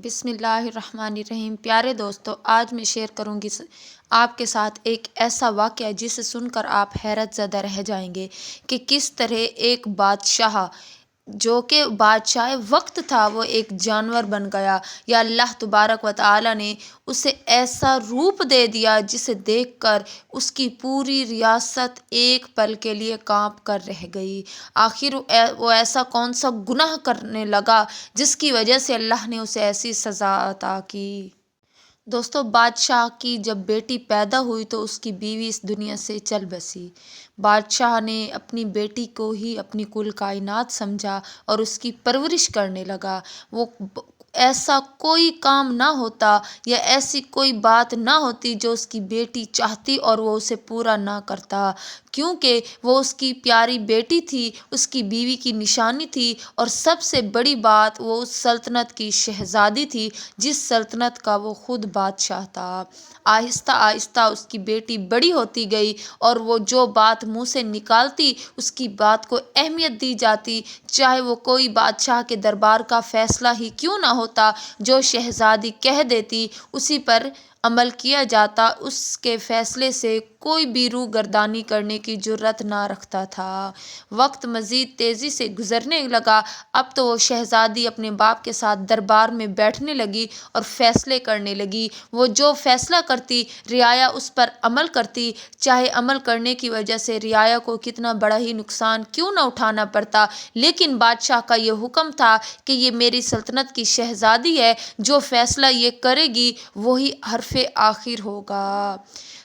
بسم اللہ الرحمن الرحیم۔ پیارے دوستو، آج میں شیئر کروں گی آپ کے ساتھ ایک ایسا واقعہ جسے سن کر آپ حیرت زدہ رہ جائیں گے کہ کس طرح ایک بادشاہ جو کہ بادشاہ وقت تھا وہ ایک جانور بن گیا، یا اللہ تبارک و تعالی نے اسے ایسا روپ دے دیا جسے دیکھ کر اس کی پوری ریاست ایک پل کے لیے کانپ کر رہ گئی۔ آخر وہ ایسا کون سا گناہ کرنے لگا جس کی وجہ سے اللہ نے اسے ایسی سزا عطا کی؟ دوستو، بادشاہ کی جب بیٹی پیدا ہوئی تو اس کی بیوی اس دنیا سے چل بسی۔ بادشاہ نے اپنی بیٹی کو ہی اپنی کل کائنات سمجھا اور اس کی پرورش کرنے لگا۔ وہ ایسا کوئی کام نہ ہوتا یا ایسی کوئی بات نہ ہوتی جو اس کی بیٹی چاہتی اور وہ اسے پورا نہ کرتا، کیونکہ وہ اس کی پیاری بیٹی تھی، اس کی بیوی کی نشانی تھی، اور سب سے بڑی بات وہ اس سلطنت کی شہزادی تھی جس سلطنت کا وہ خود بادشاہ تھا۔ آہستہ آہستہ اس کی بیٹی بڑی ہوتی گئی اور وہ جو بات منہ سے نکالتی اس کی بات کو اہمیت دی جاتی، چاہے وہ کوئی بادشاہ کے دربار کا فیصلہ ہی کیوں نہ ہوتا، جو شہزادی کہہ دیتی اسی پر عمل کیا جاتا، اس کے فیصلے سے کوئی بھی روح گردانی کرنے کی جرأت نہ رکھتا تھا۔ وقت مزید تیزی سے گزرنے لگا۔ اب تو وہ شہزادی اپنے باپ کے ساتھ دربار میں بیٹھنے لگی اور فیصلے کرنے لگی۔ وہ جو فیصلہ کرتی رعایا اس پر عمل کرتی، چاہے عمل کرنے کی وجہ سے رعایا کو کتنا بڑا ہی نقصان کیوں نہ اٹھانا پڑتا، لیکن بادشاہ کا یہ حکم تھا کہ یہ میری سلطنت کی شہزادی ہے، جو فیصلہ یہ کرے گی وہی حرف آخر ہوگا۔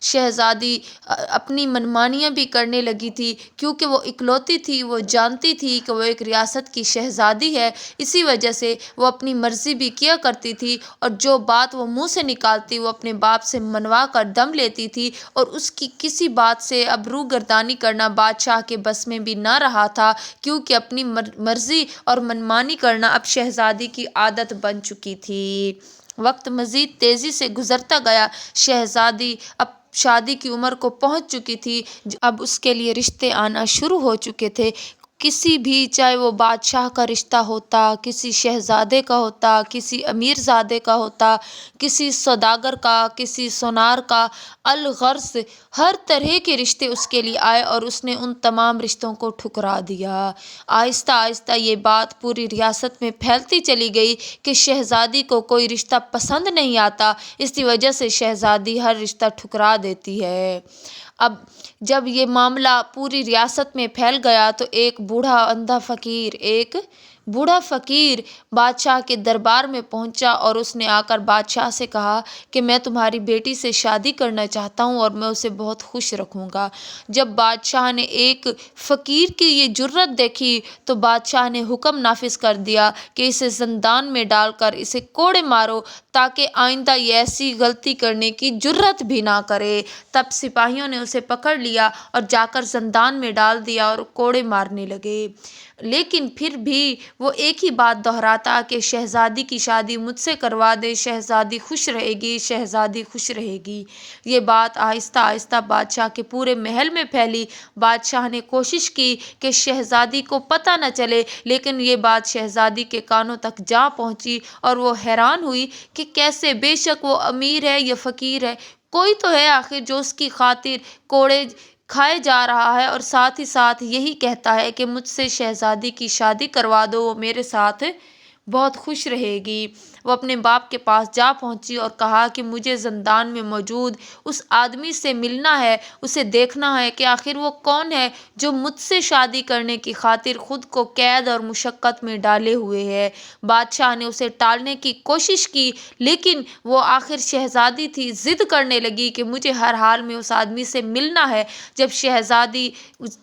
شہزادی اپنی منمانیاں بھی کرنے لگی تھی، کیونکہ وہ اکلوتی تھی۔ وہ جانتی تھی کہ وہ ایک ریاست کی شہزادی ہے، اسی وجہ سے وہ اپنی مرضی بھی کیا کرتی تھی، اور جو بات وہ منہ سے نکالتی وہ اپنے باپ سے منوا کر دم لیتی تھی، اور اس کی کسی بات سے اب روح گردانی کرنا بادشاہ کے بس میں بھی نہ رہا تھا، کیونکہ اپنی مرضی اور منمانی کرنا اب شہزادی کی عادت بن چکی تھی۔ وقت مزید تیزی سے گزرتا گیا۔ شہزادی اب شادی کی عمر کو پہنچ چکی تھی۔ اب اس کے لیے رشتے آنا شروع ہو چکے تھے۔ کسی بھی، چاہے وہ بادشاہ کا رشتہ ہوتا، کسی شہزادے کا ہوتا، کسی امیر زادے کا ہوتا، کسی سوداگر کا، کسی سونار کا، الغرض ہر طرح کے رشتے اس کے لیے آئے اور اس نے ان تمام رشتوں کو ٹھکرا دیا۔ آہستہ آہستہ یہ بات پوری ریاست میں پھیلتی چلی گئی کہ شہزادی کو کوئی رشتہ پسند نہیں آتا، اس کی وجہ سے شہزادی ہر رشتہ ٹھکرا دیتی ہے۔ اب جب یہ معاملہ پوری ریاست میں پھیل گیا تو ایک بوڑھا فقیر بادشاہ کے دربار میں پہنچا اور اس نے آ کر بادشاہ سے کہا کہ میں تمہاری بیٹی سے شادی کرنا چاہتا ہوں اور میں اسے بہت خوش رکھوں گا۔ جب بادشاہ نے ایک فقیر کی یہ جرأت دیکھی تو بادشاہ نے حکم نافذ کر دیا کہ اسے زندان میں ڈال کر اسے کوڑے مارو، تاکہ آئندہ یہ ایسی غلطی کرنے کی جرأت بھی نہ کرے۔ تب سپاہیوں نے اسے پکڑ لیا اور جا کر زندان میں ڈال دیا اور کوڑے مارنے لگے، لیکن پھر بھی وہ ایک ہی بات دہراتا کہ شہزادی کی شادی مجھ سے کروا دے، شہزادی خوش رہے گی، شہزادی خوش رہے گی۔ یہ بات آہستہ آہستہ بادشاہ کے پورے محل میں پھیلی۔ بادشاہ نے کوشش کی کہ شہزادی کو پتہ نہ چلے، لیکن یہ بات شہزادی کے کانوں تک جا پہنچی اور وہ حیران ہوئی کہ کیسے، بے شک وہ امیر ہے یا فقیر ہے، کوئی تو ہے آخر جو اس کی خاطر کوڑے کھائے جا رہا ہے اور ساتھ ہی ساتھ یہی کہتا ہے کہ مجھ سے شہزادی کی شادی کروا دو، وہ میرے ساتھ بہت خوش رہے گی۔ وہ اپنے باپ کے پاس جا پہنچی اور کہا کہ مجھے زندان میں موجود اس آدمی سے ملنا ہے، اسے دیکھنا ہے کہ آخر وہ کون ہے جو مجھ سے شادی کرنے کی خاطر خود کو قید اور مشقت میں ڈالے ہوئے ہے۔ بادشاہ نے اسے ٹالنے کی کوشش کی، لیکن وہ آخر شہزادی تھی، ضد کرنے لگی کہ مجھے ہر حال میں اس آدمی سے ملنا ہے۔ جب شہزادی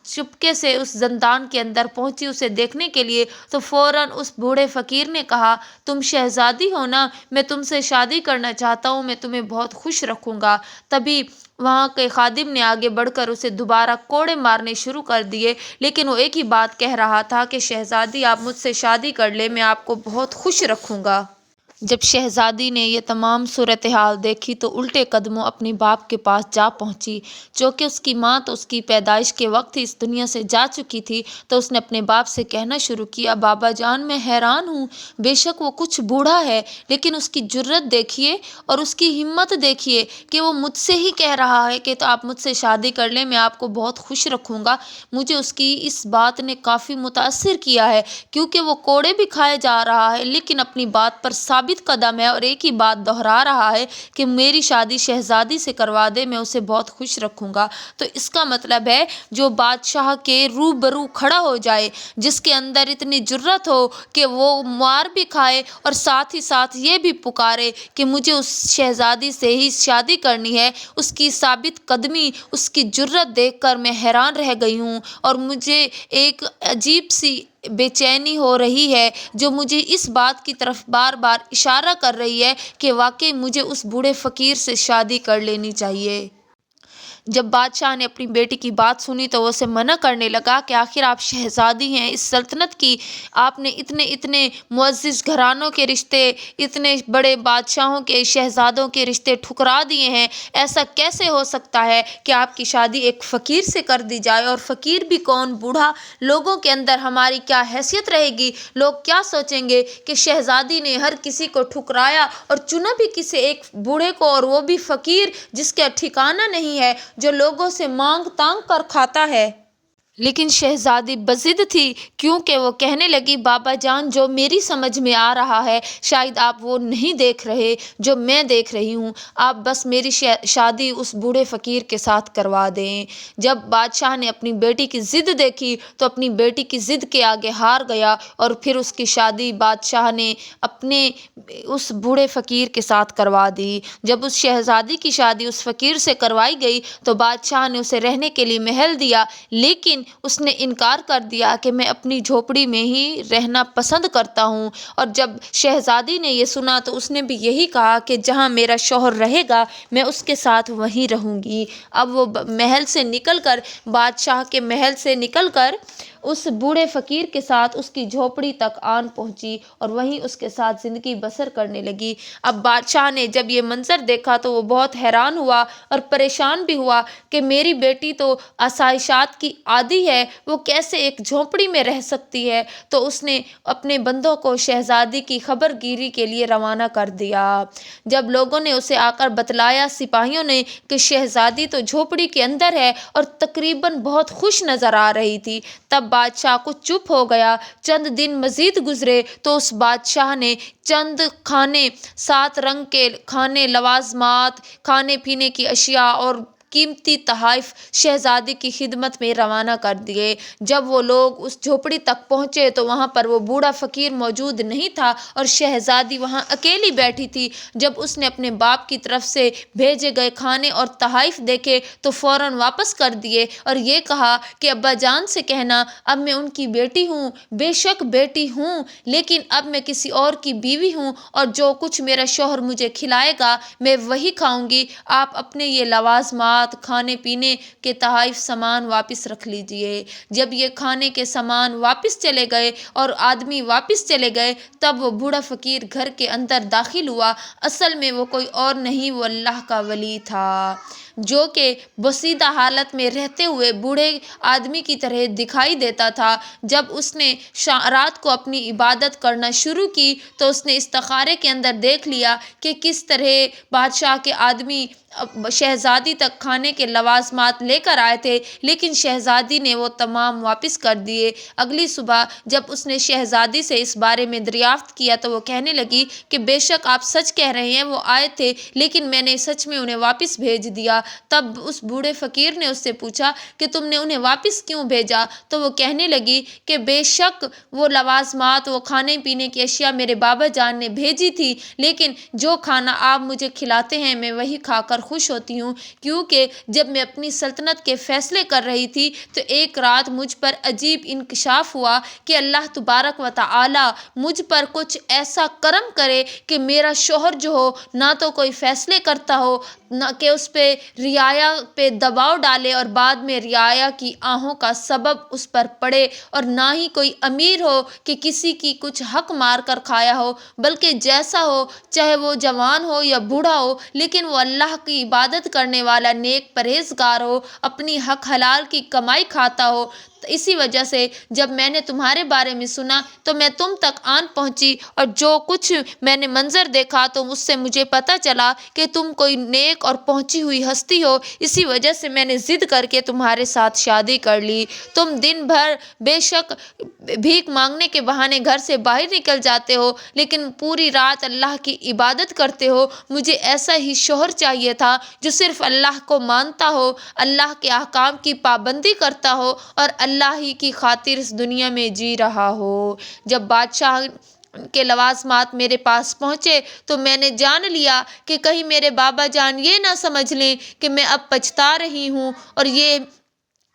چپکے سے اس زندان کے اندر پہنچی اسے دیکھنے کے لیے تو فوراً اس بوڑھے فقیر نے کہا، تم شہزادی ہو نا، میں تم سے شادی کرنا چاہتا ہوں، میں تمہیں بہت خوش رکھوں گا۔ تبھی وہاں کے خادم نے آگے بڑھ کر اسے دوبارہ کوڑے مارنے شروع کر دیے، لیکن وہ ایک ہی بات کہہ رہا تھا کہ شہزادی آپ مجھ سے شادی کر لیں، میں آپ کو بہت خوش رکھوں گا۔ جب شہزادی نے یہ تمام صورتحال دیکھی تو الٹے قدموں اپنے باپ کے پاس جا پہنچی۔ چونکہ اس کی ماں تو اس کی پیدائش کے وقت ہی اس دنیا سے جا چکی تھی، تو اس نے اپنے باپ سے کہنا شروع کیا، بابا جان، میں حیران ہوں، بے شک وہ کچھ بوڑھا ہے، لیکن اس کی جرأت دیکھیے اور اس کی ہمت دیکھیے کہ وہ مجھ سے ہی کہہ رہا ہے کہ تو آپ مجھ سے شادی کر لیں، میں آپ کو بہت خوش رکھوں گا۔ مجھے اس کی اس بات نے کافی متاثر کیا ہے، کیونکہ وہ کوڑے بھی کھائے جا رہا ہے لیکن اپنی بات پر ثابت قدم ہے اور ایک ہی بات دہرا رہا ہے کہ میری شادی شہزادی سے کروا دے، میں اسے بہت خوش رکھوں گا۔ تو اس کا مطلب ہے جو بادشاہ کے روبرو کھڑا ہو جائے، جس کے اندر اتنی جرأت ہو کہ وہ مار بھی کھائے اور ساتھ ہی ساتھ یہ بھی پکارے کہ مجھے اس شہزادی سے ہی شادی کرنی ہے، اس کی ثابت قدمی، اس کی جرأت دیکھ کر میں حیران رہ گئی ہوں اور مجھے ایک عجیب سی بے چینی ہو رہی ہے جو مجھے اس بات کی طرف بار بار اشارہ کر رہی ہے کہ واقعی مجھے اس بوڑھے فقیر سے شادی کر لینی چاہیے۔ جب بادشاہ نے اپنی بیٹی کی بات سنی تو وہ اسے منع کرنے لگا کہ آخر آپ شہزادی ہیں اس سلطنت کی، آپ نے اتنے معزز گھرانوں کے رشتے، اتنے بڑے بادشاہوں کے شہزادوں کے رشتے ٹھکرا دیے ہیں، ایسا کیسے ہو سکتا ہے کہ آپ کی شادی ایک فقیر سے کر دی جائے؟ اور فقیر بھی کون؟ بوڑھا؟ لوگوں کے اندر ہماری کیا حیثیت رہے گی؟ لوگ کیا سوچیں گے کہ شہزادی نے ہر کسی کو ٹھکرایا اور چنا بھی کسی ایک بوڑھے کو، اور وہ بھی فقیر جس کا ٹھکانہ نہیں ہے، جو لوگوں سے مانگ تانگ کر کھاتا ہے۔ لیکن شہزادی بضد تھی، کیونکہ وہ کہنے لگی، بابا جان، جو میری سمجھ میں آ رہا ہے شاید آپ وہ نہیں دیکھ رہے جو میں دیکھ رہی ہوں، آپ بس میری شادی اس بوڑھے فقیر کے ساتھ کروا دیں۔ جب بادشاہ نے اپنی بیٹی کی ضد دیکھی تو اپنی بیٹی کی ضد کے آگے ہار گیا اور پھر اس کی شادی بادشاہ نے اپنے اس بوڑھے فقیر کے ساتھ کروا دی۔ جب اس شہزادی کی شادی اس فقیر سے کروائی گئی تو بادشاہ نے اسے رہنے کے لیے محل دیا، لیکن اس نے انکار کر دیا کہ میں اپنی جھوپڑی میں ہی رہنا پسند کرتا ہوں۔ اور جب شہزادی نے یہ سنا تو اس نے بھی یہی کہا کہ جہاں میرا شوہر رہے گا میں اس کے ساتھ وہیں رہوں گی۔ اب وہ محل سے نکل کر، بادشاہ کے محل سے نکل کر اس بوڑھے فقیر کے ساتھ اس کی جھوپڑی تک آن پہنچی اور وہیں اس کے ساتھ زندگی بسر کرنے لگی۔ اب بادشاہ نے جب یہ منظر دیکھا تو وہ بہت حیران ہوا اور پریشان بھی ہوا کہ میری بیٹی تو آسائشات کی عادی ہے، وہ کیسے ایک جھونپڑی میں رہ سکتی ہے؟ تو اس نے اپنے بندوں کو شہزادی کی خبر گیری کے لیے روانہ کر دیا۔ جب لوگوں نے اسے آ کر بتلایا، سپاہیوں نے، کہ شہزادی تو جھونپڑی کے اندر ہے اور تقریباً بہت خوش نظر آ رہی تھی، تب بادشاہ کچھ چپ ہو گیا۔ چند دن مزید گزرے تو اس بادشاہ نے چند کھانے، 7 رنگ کے کھانے، لوازمات، کھانے پینے کی اشیاء اور قیمتی تحائف شہزادی کی خدمت میں روانہ کر دیے۔ جب وہ لوگ اس جھوپڑی تک پہنچے تو وہاں پر وہ بوڑھا فقیر موجود نہیں تھا اور شہزادی وہاں اکیلی بیٹھی تھی۔ جب اس نے اپنے باپ کی طرف سے بھیجے گئے کھانے اور تحائف دیکھے تو فوراً واپس کر دیے اور یہ کہا کہ ابا جان سے کہنا، اب میں ان کی بیٹی ہوں، بے شک بیٹی ہوں، لیکن اب میں کسی اور کی بیوی ہوں اور جو کچھ میرا شوہر مجھے کھلائے گا میں وہی کھاؤں گی۔ آپ اپنے یہ لوازمات، کھانے پینے کے تحائف سامان واپس رکھ لیجئے۔ جب یہ کھانے کے سامان واپس چلے گئے اور آدمی واپس چلے گئے تب وہ بوڑھا فقیر گھر کے اندر داخل ہوا۔ اصل میں وہ کوئی اور نہیں، وہ اللہ کا ولی تھا جو کہ بوسیدہ حالت میں رہتے ہوئے بوڑھے آدمی کی طرح دکھائی دیتا تھا۔ جب اس نے رات کو اپنی عبادت کرنا شروع کی تو اس نے استخارے کے اندر دیکھ لیا کہ کس طرح بادشاہ کے آدمی شہزادی تک کھانے کے لوازمات لے کر آئے تھے، لیکن شہزادی نے وہ تمام واپس کر دیے۔ اگلی صبح جب اس نے شہزادی سے اس بارے میں دریافت کیا تو وہ کہنے لگی کہ بے شک آپ سچ کہہ رہے ہیں، وہ آئے تھے لیکن میں نے سچ میں انہیں واپس بھیج دیا۔ تب اس بوڑھے فقیر نے اس سے پوچھا کہ تم نے انہیں واپس کیوں بھیجا؟ تو وہ کہنے لگی کہ بے شک وہ لوازمات، وہ کھانے پینے کی اشیاء میرے بابا جان نے بھیجی تھی، لیکن جو کھانا آپ مجھے کھلاتے ہیں میں وہی کھا کر خوش ہوتی ہوں، کیونکہ جب میں اپنی سلطنت کے فیصلے کر رہی تھی تو ایک رات مجھ پر عجیب انکشاف ہوا کہ اللہ تبارک و تعالی مجھ پر کچھ ایسا کرم کرے کہ میرا شوہر جو ہو نہ تو کوئی فیصلے کرتا ہو، نہ کہ اس پہ رعایا پہ دباؤ ڈالے اور بعد میں رعایا کی آہوں کا سبب اس پر پڑے، اور نہ ہی کوئی امیر ہو کہ کسی کی کچھ حق مار کر کھایا ہو، بلکہ جیسا ہو، چاہے وہ جوان ہو یا بوڑھا ہو، لیکن وہ اللہ کی عبادت کرنے والا نیک پرہیزگار ہو، اپنی حق حلال کی کمائی کھاتا ہو۔ اسی وجہ سے جب میں نے تمہارے بارے میں سنا تو میں تم تک آن پہنچی، اور جو کچھ میں نے منظر دیکھا تو اس سے مجھے پتہ چلا کہ تم کوئی نیک اور پہنچی ہوئی ہستی ہو۔ اسی وجہ سے میں نے ضد کر کے تمہارے ساتھ شادی کر لی۔ تم دن بھر بے شک بھیک مانگنے کے بہانے گھر سے باہر نکل جاتے ہو، لیکن پوری رات اللہ کی عبادت کرتے ہو۔ مجھے ایسا ہی شوہر چاہیے تھا جو صرف اللہ کو مانتا ہو، اللہ کے احکام کی پابندی کرتا ہو اور اللہ ہی کی خاطر اس دنیا میں جی رہا ہو۔ جب بادشاہ کے لوازمات میرے پاس پہنچے تو میں نے جان لیا کہ کہیں میرے بابا جان یہ نہ سمجھ لیں کہ میں اب پچھتا رہی ہوں، اور یہ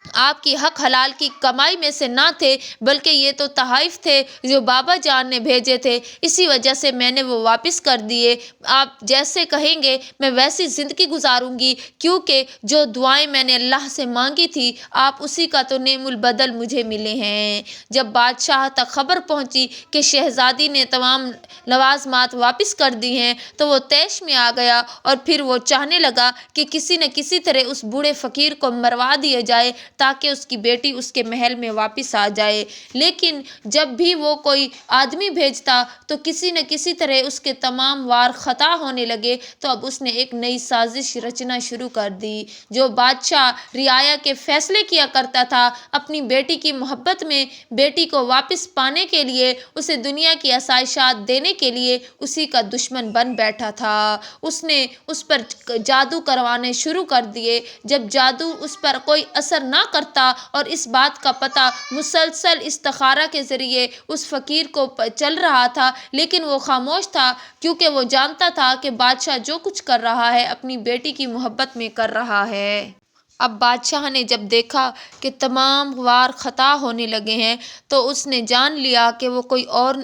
آپ کی حق حلال کی کمائی میں سے نہ تھے، بلکہ یہ تو تحائف تھے جو بابا جان نے بھیجے تھے۔ اسی وجہ سے میں نے وہ واپس کر دیے۔ آپ جیسے کہیں گے میں ویسی زندگی گزاروں گی، کیونکہ جو دعائیں میں نے اللہ سے مانگی تھی آپ اسی کا تو نعم البدل مجھے ملے ہیں۔ جب بادشاہ تک خبر پہنچی کہ شہزادی نے تمام لوازمات واپس کر دی ہیں تو وہ طیش میں آ گیا، اور پھر وہ چاہنے لگا کہ کسی نہ کسی طرح اس بوڑھے فقیر کو مروا دیا جائے تاکہ اس کی بیٹی اس کے محل میں واپس آ جائے۔ لیکن جب بھی وہ کوئی آدمی بھیجتا تو کسی نہ کسی طرح اس کے تمام وار خطا ہونے لگے، تو اب اس نے ایک نئی سازش رچنا شروع کر دی۔ جو بادشاہ رعایا کے فیصلے کیا کرتا تھا، اپنی بیٹی کی محبت میں بیٹی کو واپس پانے کے لیے، اسے دنیا کی آسائشات دینے کے لیے اسی کا دشمن بن بیٹھا تھا۔ اس نے اس پر جادو کروانے شروع کر دیے۔ جب جادو اس پر کوئی اثر نہ کرتا اور اس بات کا پتہ مسلسل استخارہ کے ذریعے اس فقیر کو چل رہا تھا، لیکن وہ خاموش تھا، کیونکہ وہ جانتا تھا کہ بادشاہ جو کچھ کر رہا ہے اپنی بیٹی کی محبت میں کر رہا ہے۔ اب بادشاہ نے جب دیکھا کہ تمام وار خطا ہونے لگے ہیں تو اس نے جان لیا کہ وہ کوئی اور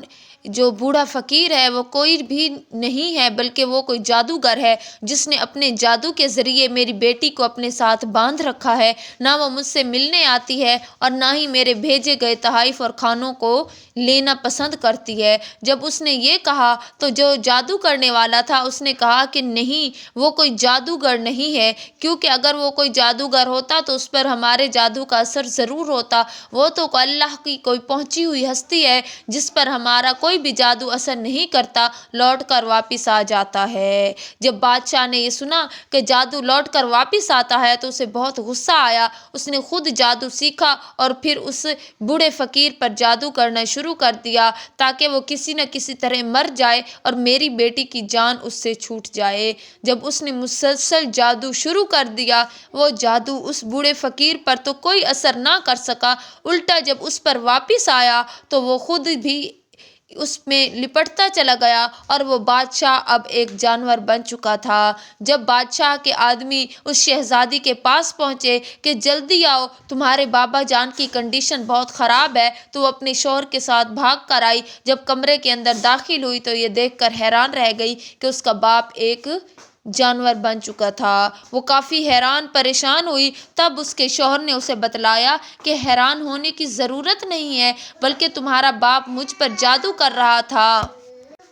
جو بوڑھا فقیر ہے وہ کوئی بھی نہیں ہے، بلکہ وہ کوئی جادوگر ہے جس نے اپنے جادو کے ذریعے میری بیٹی کو اپنے ساتھ باندھ رکھا ہے۔ نہ وہ مجھ سے ملنے آتی ہے اور نہ ہی میرے بھیجے گئے تحائف اور کھانوں کو لینا پسند کرتی ہے۔ جب اس نے یہ کہا تو جو جادو کرنے والا تھا اس نے کہا کہ نہیں، وہ کوئی جادوگر نہیں ہے، کیونکہ اگر وہ کوئی جادوگر ہوتا تو اس پر ہمارے جادو کا اثر ضرور ہوتا۔ وہ تو اللہ کی کوئی پہنچی ہوئی ہستی ہے جس پر ہمارا کوئی بھی جادو اثر نہیں کرتا، لوٹ کر واپس آ جاتا ہے۔ جب بادشاہ نے یہ سنا کہ جادو لوٹ کر واپس آتا ہے تو اسے بہت غصہ آیا۔ اس نے خود جادو سیکھا اور پھر اس بوڑھے فقیر پر جادو کرنا شروع کر دیا تاکہ وہ کسی نہ کسی طرح مر جائے اور میری بیٹی کی جان اس سے چھوٹ جائے۔ جب اس نے مسلسل جادو شروع کر دیا، وہ جادو اس بوڑھے فقیر پر تو کوئی اثر نہ کر سکا، الٹا جب اس پر واپس آیا تو وہ خود بھی اس میں لپٹتا چلا گیا، اور وہ بادشاہ اب ایک جانور بن چکا تھا۔ جب بادشاہ کے آدمی اس شہزادی کے پاس پہنچے کہ جلدی آؤ، تمہارے بابا جان کی کنڈیشن بہت خراب ہے، تو وہ اپنے شوہر کے ساتھ بھاگ کر آئی۔ جب کمرے کے اندر داخل ہوئی تو یہ دیکھ کر حیران رہ گئی کہ اس کا باپ ایک جانور بن چکا تھا۔ وہ کافی حیران پریشان ہوئی۔ تب اس کے شوہر نے اسے بتلایا کہ حیران ہونے کی ضرورت نہیں ہے، بلکہ تمہارا باپ مجھ پر جادو کر رہا تھا۔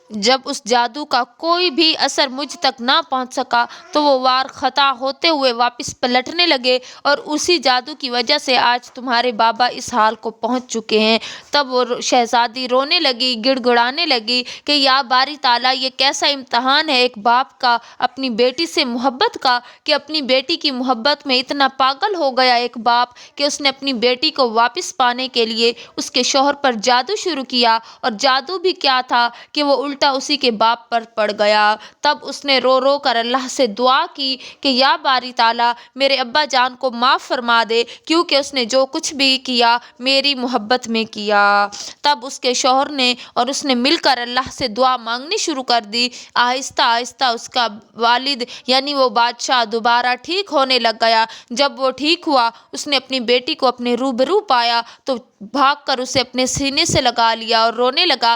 جب اس جادو کا کوئی بھی اثر مجھ تک نہ پہنچ سکا تو وہ وار خطا ہوتے ہوئے واپس پلٹنے لگے، اور اسی جادو کی وجہ سے آج تمہارے بابا اس حال کو پہنچ چکے ہیں۔ تب وہ شہزادی رونے لگی، گڑ گڑانے لگی کہ یا باری تعالیٰ، یہ کیسا امتحان ہے ایک باپ کا اپنی بیٹی سے محبت کا، کہ اپنی بیٹی کی محبت میں اتنا پاگل ہو گیا ایک باپ کہ اس نے اپنی بیٹی کو واپس پانے کے لیے اس کے شوہر پر جادو شروع کیا، اور جادو بھی کیا تھا کہ وہ الٹا اسی کے باپ پر پڑ گیا۔ تب اس نے رو رو کر اللہ سے دعا کی کہ یا باری تعالیٰ، میرے ابا جان کو معاف فرما دے، کیونکہ اس نے جو کچھ بھی کیا میری محبت میں کیا۔ تب اس کے شوہر نے اور اس نے مل کر اللہ سے دعا مانگنی شروع کر دی۔ آہستہ آہستہ اس کا والد یعنی وہ بادشاہ دوبارہ ٹھیک ہونے لگ گیا۔ جب وہ ٹھیک ہوا، اس نے اپنی بیٹی کو اپنے روبرو پایا تو بھاگ کر اسے اپنے سینے سے لگا لیا اور رونے لگا